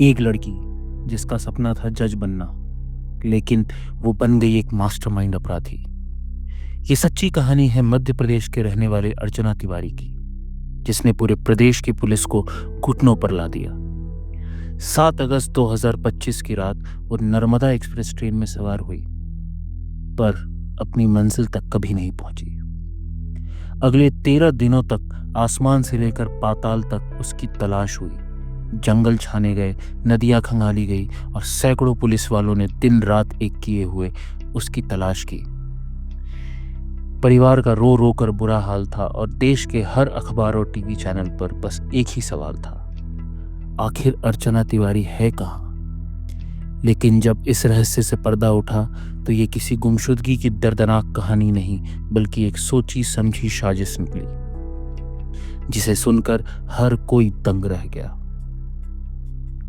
एक लड़की जिसका सपना था जज बनना, लेकिन वो बन गई एक मास्टरमाइंड अपराधी। ये सच्ची कहानी है मध्य प्रदेश के रहने वाले अर्चना तिवारी की, जिसने पूरे प्रदेश की पुलिस को घुटनों पर ला दिया। 7 अगस्त 2025 की रात वो नर्मदा एक्सप्रेस ट्रेन में सवार हुई, पर अपनी मंजिल तक कभी नहीं पहुंची। अगले 13 दिनों तक आसमान से लेकर पाताल तक उसकी तलाश हुई। जंगल छाने गए, नदियां खंगाली गई और सैकड़ों पुलिस वालों ने दिन रात एक किए हुए उसकी तलाश की। परिवार का रो रो कर बुरा हाल था और देश के हर अखबार और टीवी चैनल पर बस एक ही सवाल था, आखिर अर्चना तिवारी है कहाँ? लेकिन जब इस रहस्य से पर्दा उठा तो ये किसी गुमशुदगी की दर्दनाक कहानी नहीं, बल्कि एक सोची समझी साजिश निकली, जिसे सुनकर हर कोई दंग रह गया।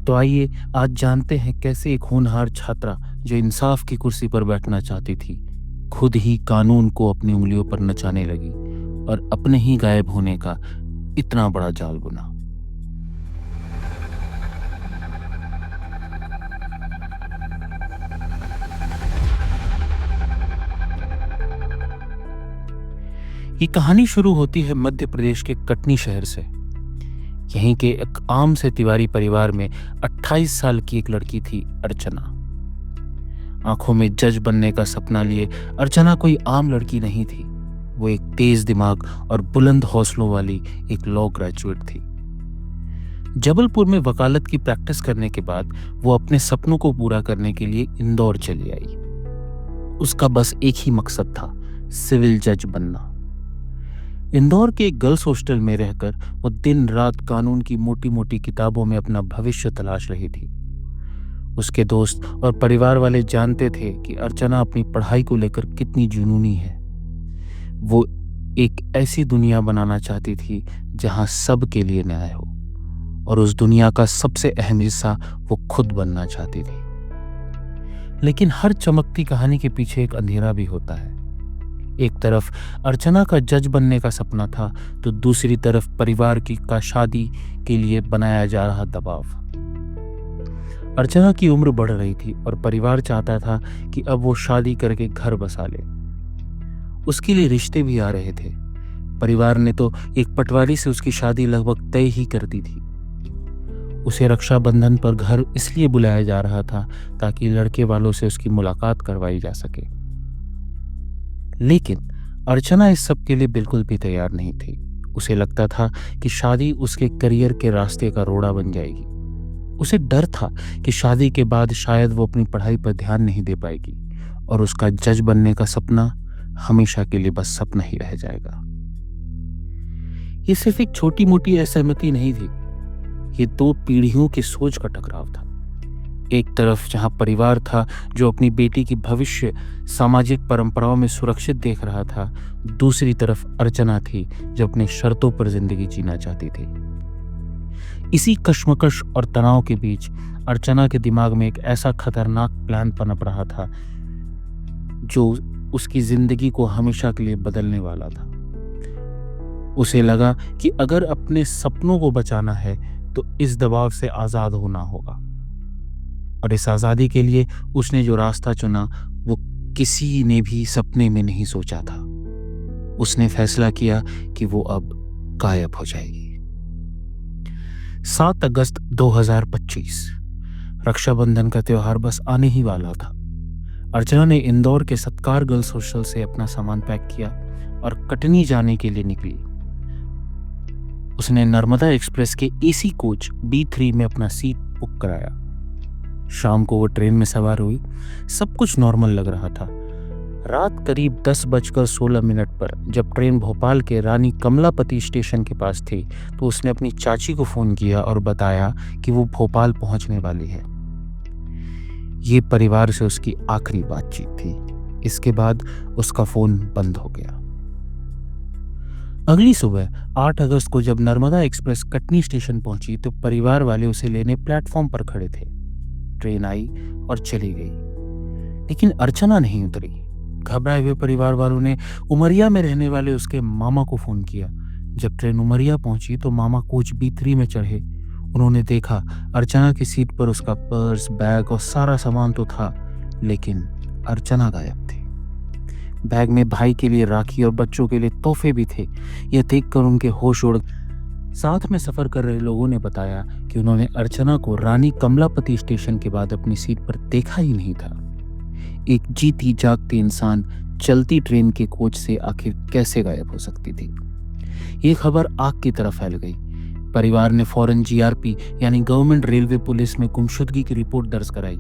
तो आइए आज जानते हैं कैसे एक होनहार छात्रा जो इंसाफ की कुर्सी पर बैठना चाहती थी, खुद ही कानून को अपनी उंगलियों पर नचाने लगी और अपने ही गायब होने का इतना बड़ा जाल बुना। ये कहानी शुरू होती है मध्य प्रदेश के कटनी शहर से। यहीं के एक आम से तिवारी परिवार में 28 साल की एक लड़की थी, अर्चना। आंखों में जज बनने का सपना लिए अर्चना कोई आम लड़की नहीं थी। वो एक तेज दिमाग और बुलंद हौसलों वाली एक लॉ ग्रेजुएट थी। जबलपुर में वकालत की प्रैक्टिस करने के बाद वो अपने सपनों को पूरा करने के लिए इंदौर चली आई। उसका बस एक ही मकसद था, सिविल जज बनना। इंदौर के एक गर्ल्स हॉस्टल में रहकर वो दिन रात कानून की मोटी मोटी किताबों में अपना भविष्य तलाश रही थी। उसके दोस्त और परिवार वाले जानते थे कि अर्चना अपनी पढ़ाई को लेकर कितनी जुनूनी है। वो एक ऐसी दुनिया बनाना चाहती थी जहां सब के लिए न्याय हो, और उस दुनिया का सबसे अहम हिस्सा वो खुद बनना चाहती थी। लेकिन हर चमकती कहानी के पीछे एक अंधेरा भी होता है। एक तरफ अर्चना का जज बनने का सपना था, तो दूसरी तरफ परिवार का शादी के लिए बनाया जा रहा दबाव। अर्चना की उम्र बढ़ रही थी और परिवार चाहता था कि अब वो शादी करके घर बसा ले। उसके लिए रिश्ते भी आ रहे थे। परिवार ने तो एक पटवारी से उसकी शादी लगभग तय ही कर दी थी। उसे रक्षाबंधन पर घर इसलिए बुलाया जा रहा था ताकि लड़के वालों से उसकी मुलाकात करवाई जा सके। लेकिन अर्चना इस सब के लिए बिल्कुल भी तैयार नहीं थी। उसे लगता था कि शादी उसके करियर के रास्ते का रोड़ा बन जाएगी। उसे डर था कि शादी के बाद शायद वो अपनी पढ़ाई पर ध्यान नहीं दे पाएगी और उसका जज बनने का सपना हमेशा के लिए बस सपना ही रह जाएगा। ये सिर्फ एक छोटी मोटी असहमति नहीं थी, ये 2 पीढ़ियों की सोच का टकराव था। एक तरफ जहां परिवार था जो अपनी बेटी की भविष्य सामाजिक परंपराओं में सुरक्षित देख रहा था, दूसरी तरफ अर्चना थी जो अपनी शर्तों पर जिंदगी जीना चाहती थी। इसी कश्मकश और तनाव के बीच अर्चना के दिमाग में एक ऐसा खतरनाक प्लान पनप रहा था जो उसकी जिंदगी को हमेशा के लिए बदलने वाला था। उसे लगा कि अगर अपने सपनों को बचाना है तो इस दबाव से आजाद होना होगा, और इस आजादी के लिए उसने जो रास्ता चुना वो किसी ने भी सपने में नहीं सोचा था। उसने फैसला किया कि वो अब गायब हो जाएगी। 7 अगस्त 2025, रक्षाबंधन का त्योहार बस आने ही वाला था। अर्चना ने इंदौर के सत्कार गर्ल्स हॉस्टल से अपना सामान पैक किया और कटनी जाने के लिए निकली। उसने नर्मदा एक्सप्रेस के एसी कोच B3 में अपना सीट बुक कराया। शाम को वो ट्रेन में सवार हुई। सब कुछ नॉर्मल लग रहा था। रात करीब 10:16 पर जब ट्रेन भोपाल के रानी कमलापति स्टेशन के पास थी तो उसने अपनी चाची को फोन किया और बताया कि वो भोपाल पहुंचने वाली है। ये परिवार से उसकी आखिरी बातचीत थी। इसके बाद उसका फोन बंद हो गया। अगली सुबह 8 अगस्त को जब नर्मदा एक्सप्रेस कटनी स्टेशन पहुंची तो परिवार वाले उसे लेने प्लेटफॉर्म पर खड़े थे। ट्रेन आई और चली गई, लेकिन अर्चना नहीं उतरी। घबराए हुए परिवार वालों ने उमरिया में रहने वाले उसके मामा को फोन किया। जब ट्रेन उमरिया पहुंची तो मामा कोच B3 में चढ़े। उन्होंने देखा अर्चना की सीट पर उसका पर्स, बैग और सारा सामान तो था, लेकिन अर्चना गायब थी। बैग में भाई के लिए राखी और बच्चों के लिए तोहफे भी थे। यह देखकर उनके होश उड़। साथ में सफर कर रहे लोगों ने बताया कि उन्होंने अर्चना को रानी कमलापति स्टेशन के बाद अपनी सीट पर देखा ही नहीं था। एक जीती जागती इंसान चलती ट्रेन के कोच से आखिर कैसे गायब हो सकती थी? ये खबर आग की तरह फैल गई। परिवार ने फौरन जीआरपी यानी गवर्नमेंट रेलवे पुलिस में गुमशुदगी की रिपोर्ट दर्ज कराई।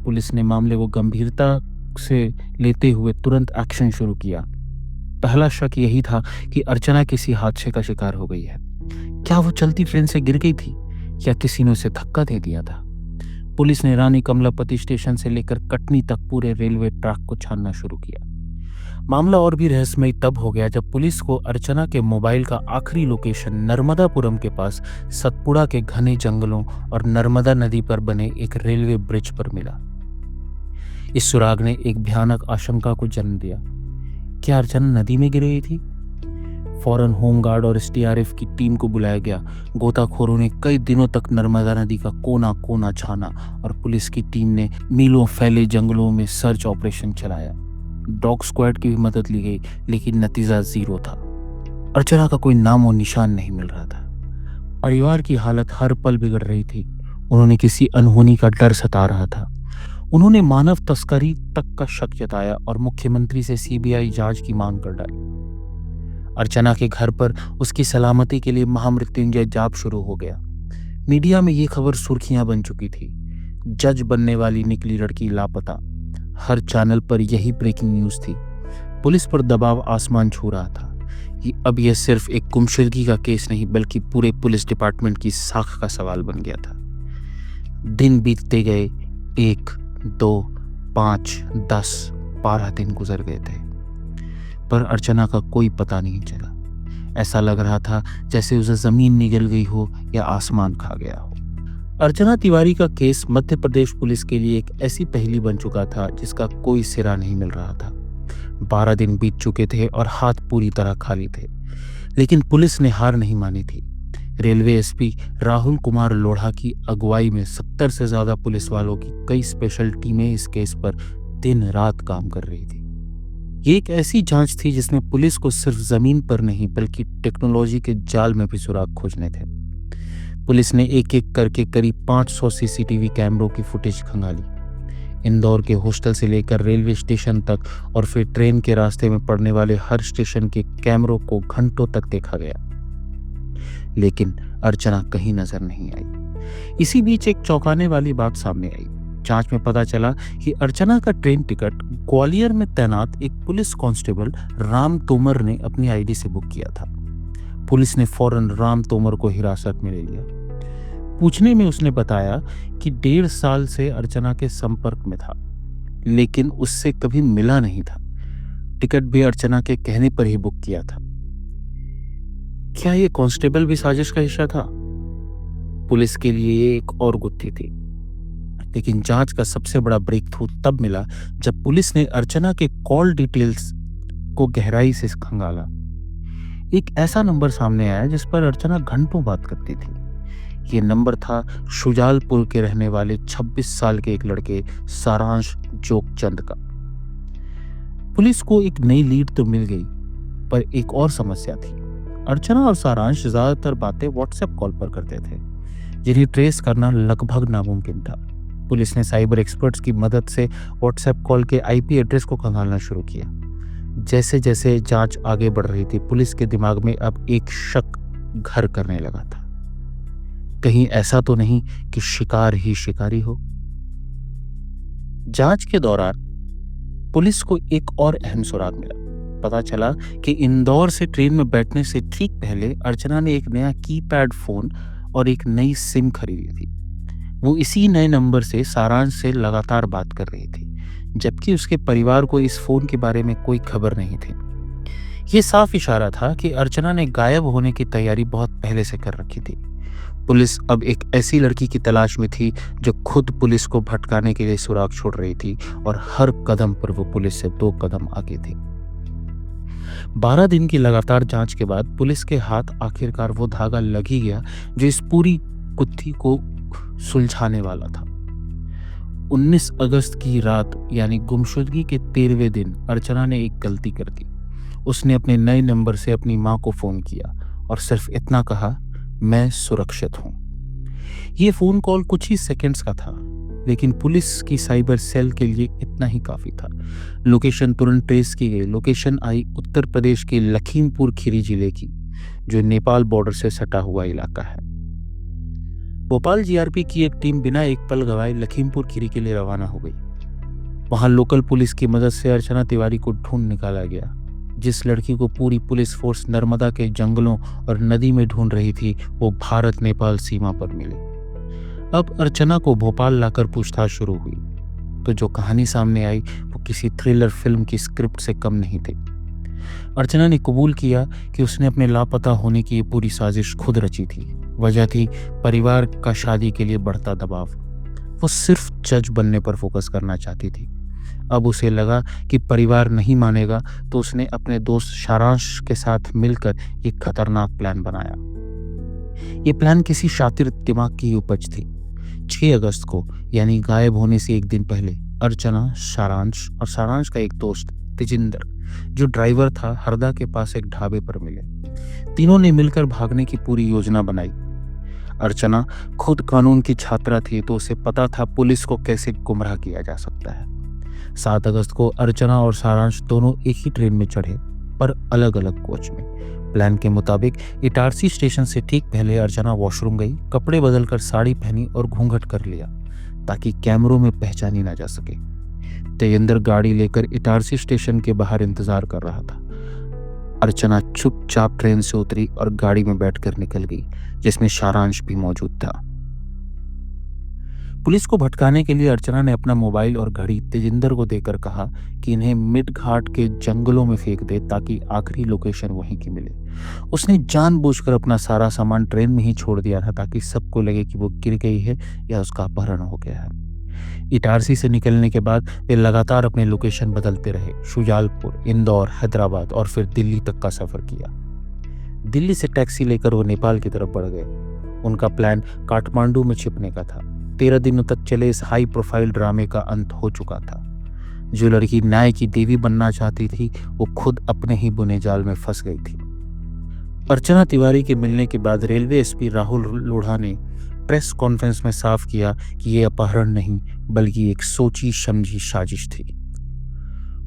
पुलिस ने मामले को गंभीरता से लेते हुए तुरंत एक्शन शुरू किया। पहला शक यही था कि अर्चना किसी हादसे का शिकार हो गई है। क्या वो चलती ट्रेन से गिर गई थी या किसी ने उसे धक्का दे दिया था? पुलिस ने रानी कमलापति स्टेशन से लेकर कटनी तक पूरे रेलवे ट्रैक को छानना शुरू किया। मामला और भी रहस्यमय तब हो गया जब पुलिस को अर्चना के मोबाइल का आखिरी लोकेशन नर्मदापुरम के पास सतपुड़ा के घने जंगलों और नर्मदा नदी पर बने एक रेलवे ब्रिज पर मिला। इस सुराग ने एक भयानक आशंका को जन्म दिया। क्या अर्चना नदी में गिर गई थी? फौरन होमगार्ड और एसडीआरएफ की टीम को बुलाया गया। गोताखोरों ने कई दिनों तक नर्मदा नदी का कोना कोना छाना और पुलिस की टीम ने मीलों फैले जंगलों में सर्च ऑपरेशन चलाया। डॉग स्क्वाड की भी मदद ली गई, लेकिन नतीजा जीरो था। अर्चना का कोई नाम और निशान नहीं मिल रहा था। परिवार की हालत हर पल बिगड़ रही थी। उन्होंने किसी अनहोनी का डर सता रहा था। उन्होंने मानव तस्करी तक का शक जताया और मुख्यमंत्री से सीबीआई जांच की मांग कर डाली। अर्चना के घर पर उसकी सलामती के लिए महामृत्युंजय जाप शुरू हो गया। मीडिया में ये खबर सुर्खियां बन चुकी थी। जज बनने वाली निकली लड़की लापता। हर चैनल पर यही ब्रेकिंग न्यूज थी। पुलिस पर दबाव आसमान छू रहा था। अब यह सिर्फ एक गुमशुदगी का केस नहीं, बल्कि पूरे पुलिस डिपार्टमेंट की साख का सवाल बन गया था। दिन बीतते गए। 1, 2, 5, 10, 12 दिन गुजर गए थे, पर अर्चना का कोई पता नहीं चला। ऐसा लग रहा था जैसे उसे जमीन निगल गई हो या आसमान खा गया हो। अर्चना तिवारी का केस मध्य प्रदेश पुलिस के लिए एक ऐसी पहेली बन चुका था जिसका कोई सिरा नहीं मिल रहा था। 12 दिन बीत चुके थे और हाथ पूरी तरह खाली थे, लेकिन पुलिस ने हार नहीं मानी थी। रेलवे एसपी राहुल कुमार लोढ़ा की अगुवाई में 70 से ज्यादा पुलिस वालों की कई स्पेशल टीमें इस केस पर दिन रात काम कर रही थी। ये एक ऐसी जांच थी जिसमें पुलिस को सिर्फ जमीन पर नहीं, बल्कि टेक्नोलॉजी के जाल में भी सुराग खोजने थे। पुलिस ने एक एक करके करीब 500 सीसीटीवी कैमरों की फुटेज खंगाली। इंदौर के हॉस्टल से लेकर रेलवे स्टेशन तक और फिर ट्रेन के रास्ते में पड़ने वाले हर स्टेशन के कैमरों को घंटों तक देखा गया, लेकिन अर्चना कहीं नजर नहीं आई। इसी बीच एक चौंकाने वाली बात सामने आई। जांच में पता चला कि अर्चना का ट्रेन टिकट ग्वालियर में तैनात एक पुलिस कांस्टेबल राम तोमर ने अपनी आईडी से बुक किया था। पुलिस ने फौरन राम तोमर को हिरासत में ले लिया। पूछने में उसने बताया कि 1.5 साल से अर्चना के संपर्क में था, लेकिन उससे कभी मिला नहीं था। टिकट भी अर्चना के कहने पर ही बुक किया था। क्या ये कांस्टेबल भी साजिश का हिस्सा था? पुलिस के लिए ये एक और गुत्थी थी। लेकिन जांच का सबसे बड़ा ब्रेक थ्रू तब मिला जब पुलिस ने अर्चना के कॉल डिटेल्स को गहराई से खंगाला। एक ऐसा नंबर सामने आया जिस पर अर्चना घंटों बात करती थी। ये नंबर था शुजालपुर के रहने वाले 26 साल के एक लड़के सारांश जोगचंद का। पुलिस को एक नई लीड तो मिल गई, पर एक और समस्या थी। अर्चना और सारांश ज्यादातर बातें व्हाट्सएप कॉल पर करते थे, जिन्हें ट्रेस करना लगभग नामुमकिन था। पुलिस ने साइबर एक्सपर्ट्स की मदद से व्हाट्सएप कॉल के आईपी एड्रेस को खंगालना शुरू किया। जैसे जैसे जांच आगे बढ़ रही थी, पुलिस के दिमाग में अब एक शक घर करने लगा था। कहीं ऐसा तो नहीं कि शिकार ही शिकारी हो? जांच के दौरान पुलिस को एक और अहम सुराग मिला। पता चला कि इंदौर से ट्रेन में बैठने से ठीक पहले अर्चना ने एक नया कीपैड फोन और एक नई सिम खरीदी थी। वो इसी नए नंबर से सारांश से लगातार बात कर रही थी, जबकि उसके परिवार को इस फोन के बारे में कोई खबर नहीं थी। ये साफ इशारा था कि अर्चना ने गायब होने की तैयारी बहुत पहले से कर रखी थी। पुलिस अब एक ऐसी लड़की की तलाश में थी जो खुद पुलिस को भटकाने के लिए सुराग छोड़ रही थी और हर कदम पर वो पुलिस से 2 कदम आगे थी। 12 दिन की लगातार जांच के बाद पुलिस के हाथ आखिरकार वो धागा लग ही गया जो इस पूरी गुत्थी को सुलझाने वाला था। 19 अगस्त की रात यानी गुमशुदगी के 13वें दिन अर्चना ने एक गलती कर दी। उसने अपने नए नंबर से अपनी मां को फोन किया और सिर्फ इतना कहा, मैं सुरक्षित हूं। यह फोन कॉल कुछ ही सेकंड्स का था, लेकिन पुलिस की साइबर सेल के लिए इतना ही काफी था। लोकेशन तुरंत ट्रेस की गई। लोकेशन आई उत्तर प्रदेश के लखीमपुर खीरी जिले की, जो नेपाल बॉर्डर से सटा हुआ इलाका है। भोपाल जीआरपी की एक टीम बिना एक पल गवाए लखीमपुर खीरी के लिए रवाना हो गई। वहां लोकल पुलिस की मदद से अर्चना तिवारी को ढूंढ निकाला गया। जिस लड़की को पूरी पुलिस फोर्स नर्मदा के जंगलों और नदी में ढूंढ रही थी, वो भारत नेपाल सीमा पर मिली। अब अर्चना को भोपाल लाकर पूछताछ शुरू हुई, तो जो कहानी सामने आई वो किसी थ्रिलर फिल्म की स्क्रिप्ट से कम नहीं थी। अर्चना ने कबूल किया कि उसने अपने लापता होने की ये पूरी साजिश खुद रची थी। वजह थी परिवार का शादी के लिए बढ़ता दबाव। वो सिर्फ जज बनने पर फोकस करना चाहती थी। अब उसे लगा कि परिवार नहीं मानेगा, तो उसने अपने दोस्त सारांश के साथ मिलकर एक खतरनाक प्लान बनाया। ये प्लान किसी शातिर दिमाग की उपज थी। 6 अगस्त को यानी गायब होने से एक दिन पहले अर्चना, सारांश और सारांश का एक दोस्त तेजिंदर, जो ड्राइवर था, हरदा के पास एक ढाबे पर मिले। तीनों ने मिलकर भागने की पूरी योजना बनाई। अर्चना खुद कानून की छात्रा थी, तो उसे पता था पुलिस को कैसे गुमराह किया जा सकता है। 7 अगस्त को अर्चना और सारांश दोनों एक ही ट्रेन में चढ़े, पर अलग अलग कोच में। प्लान के मुताबिक इटारसी स्टेशन से ठीक पहले अर्चना वॉशरूम गई, कपड़े बदलकर साड़ी पहनी और घूंघट कर लिया, ताकि कैमरों में पहचानी ना जा सके। तेजेंद्र गाड़ी लेकर इटारसी स्टेशन के बाहर इंतजार कर रहा था। अर्चना चुपचाप ट्रेन से उतरी और गाड़ी में बैठकर निकल गई, जिसमें सारांश भी मौजूद था। पुलिस को भटकाने के लिए अर्चना ने अपना मोबाइल और घड़ी तेजिंदर को देकर कहा कि इन्हें मिड घाट के जंगलों में फेंक दे, ताकि आखिरी लोकेशन वहीं की मिले। उसने जानबूझकर अपना सारा सामान ट्रेन में ही छोड़ दिया था, ताकि सबको लगे कि वो गिर गई है या उसका अपहरण हो गया है। इटारसी से निकलने के बाद वे लगातार अपने लोकेशन बदलते रहे। शुजालपुर, इंदौर, हैदराबाद और फिर दिल्ली तक का सफर किया। दिल्ली से टैक्सी लेकर वो नेपाल की तरफ बढ़ गए। उनका प्लान काठमांडू में छिपने का था। 13 दिनों तक चले इस हाई प्रोफाइल ड्रामे का अंत हो चुका था। जो लड़की न्याय की देवी बनना चाहती थी, वो खुद अपने ही बुने जाल में फंस गई थी। अर्चना तिवारी के मिलने के बाद रेलवे एसपी राहुल लोढ़ा ने प्रेस कॉन्फ्रेंस में साफ किया कि यह अपहरण नहीं, बल्कि एक सोची समझी साजिश थी।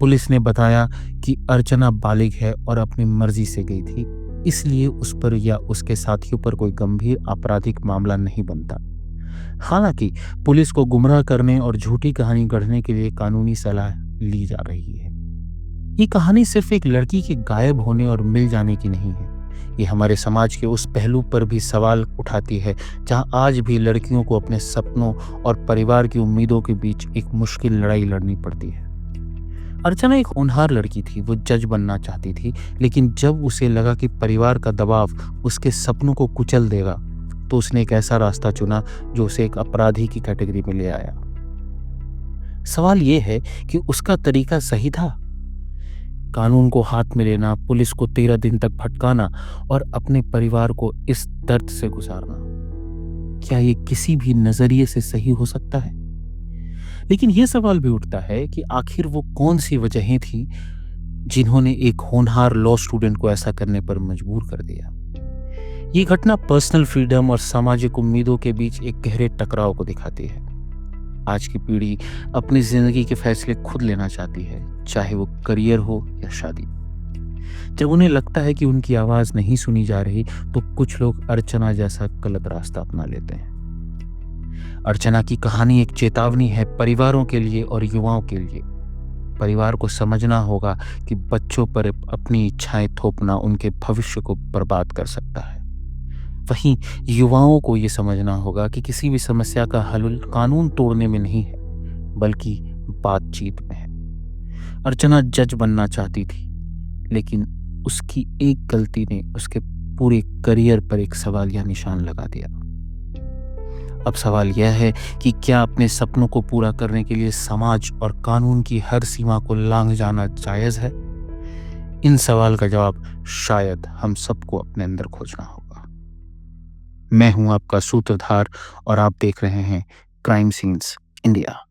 पुलिस ने बताया कि अर्चना बालिग है और अपनी मर्जी से गई थी, इसलिए उस पर या उसके साथियों पर कोई गंभीर आपराधिक मामला नहीं बनता। हालांकि पुलिस को गुमराह करने और झूठी कहानी गढ़ने के लिए कानूनी सलाह ली जा रही है। ये कहानी सिर्फ एक लड़की के गायब होने और मिल जाने की नहीं है। ये हमारे समाज के उस पहलू पर भी सवाल उठाती है, जहां आज भी लड़कियों को अपने सपनों और परिवार की उम्मीदों के बीच एक मुश्किल लड़ाई लड़नी पड़ती है। अर्चना एक होनहार लड़की थी। वो जज बनना चाहती थी, लेकिन जब उसे लगा कि परिवार का दबाव उसके सपनों को कुचल देगा, तो उसने एक ऐसा रास्ता चुना जो उसे एक अपराधी की कैटेगरी में ले आया। सवाल यह है कि उसका तरीका सही था? कानून को हाथ में लेना, पुलिस को 13 दिन तक भटकाना और अपने परिवार को इस दर्द से गुजारना, क्या ये किसी भी नजरिए से सही हो सकता है? लेकिन यह सवाल भी उठता है कि आखिर वो कौन सी वजहें थी जिन्होंने एक होनहार लॉ स्टूडेंट को ऐसा करने पर मजबूर कर दिया। ये घटना पर्सनल फ्रीडम और सामाजिक उम्मीदों के बीच एक गहरे टकराव को दिखाती है। आज की पीढ़ी अपनी जिंदगी के फैसले खुद लेना चाहती है, चाहे वो करियर हो या शादी। जब उन्हें लगता है कि उनकी आवाज नहीं सुनी जा रही, तो कुछ लोग अर्चना जैसा गलत रास्ता अपना लेते हैं। अर्चना की कहानी एक चेतावनी है परिवारों के लिए और युवाओं के लिए। परिवार को समझना होगा कि बच्चों पर अपनी इच्छाएं थोपना उनके भविष्य को बर्बाद कर सकता है। वहीं युवाओं को यह समझना होगा कि किसी भी समस्या का हल कानून तोड़ने में नहीं है, बल्कि बातचीत में है। अर्चना जज बनना चाहती थी, लेकिन उसकी एक गलती ने उसके पूरे करियर पर एक सवालिया निशान लगा दिया। अब सवाल यह है कि क्या अपने सपनों को पूरा करने के लिए समाज और कानून की हर सीमा को लांघ जाना जायज है, इन सवाल का जवाब शायद हम सबको अपने अंदर खोजना होगा। मैं हूं आपका सूत्रधार और आप देख रहे हैं क्राइम सीन्स इंडिया।